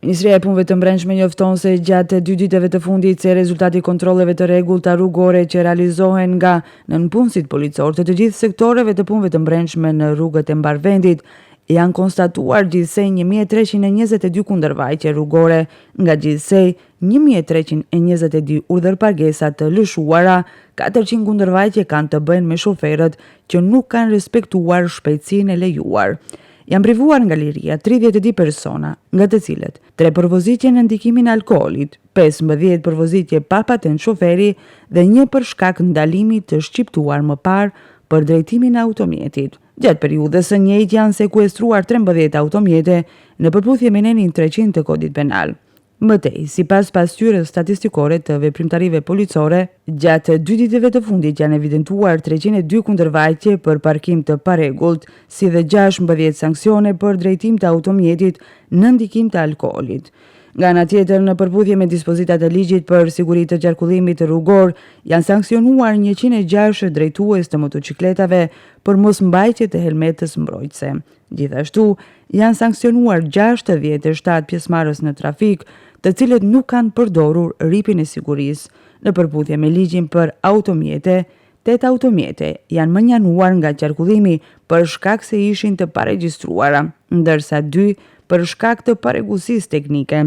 Ministria e Punëve të Brendshme njofton se gjatë 2 ditëve të fundit se rezultati kontrolleve të rregullta rrugore që realizohen nga nënpunësit policor të gjithë sektoreve të punëve të brendshme në rrugët e mbarvendit, janë konstatuar gjithsej 1322 kundërvajtje rrugore, nga gjithsej 1322 urdhërpagesa të lëshuara, 400 kundërvajtje kanë të bëjnë me shoferët që nuk kanë respektuar shpejtësinë e lejuar. Janë privuar nga liria 32 persona, nga të cilët 3 për vozitje në ndikimin e alkoolit, 15 për vozitje pa patent shoferi dhe 1 për shkak ndalimi të shqiptuar më parë për drejtimin e automjetit. Gjatë periudhës së njëjtë janë sekuestruar 13 automjete në përputhje me nenin 300 të kodit penal. Mëtej, sipas pasqyrës statistikore të veprimtarive policore, gjatë 2 ditëve të fundit janë evidentuar 302 kundërvajtje për parkim të parregullt, si dhe 16 sanksione për drejtim të automjetit në ndikim të alkoolit. Nga ana tjetër, në përputhje me dispozitat e ligjit për siguri të qarkullimit rrugor, janë sanksionuar 106 drejtues të motocikletave për mosmbajtje të helmetës mbrojtëse. Gjithashtu, janë sanksionuar 67 pjesëmarrës në trafik, të cilët nuk kanë përdorur ripin e sigurisë. Në përputhje me ligjin për automjete, 8 automjete janë mënjanuar nga qarkullimi për shkak se ishin të paregjistruara, ndërsa 2 për shkak të parregullsisë teknike.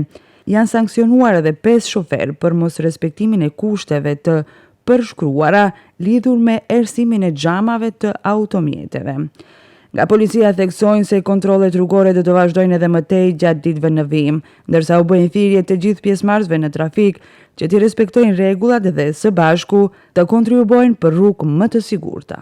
Janë sanksionuar edhe 5 shoferë për mos respektimin e kushteve të përshkruara lidhur me erësimin e xhamave të automjeteve. Nga policia theksojnë se kontrollet rrugore do të vazhdojnë edhe më tej gjatë ditëve në vijim, ndërsa u bëjnë thirrje të gjithë pjesëmarrësve në trafik që të respektojnë rregullat dhe së bashku të kontribuojnë për rrugë më të sigurta.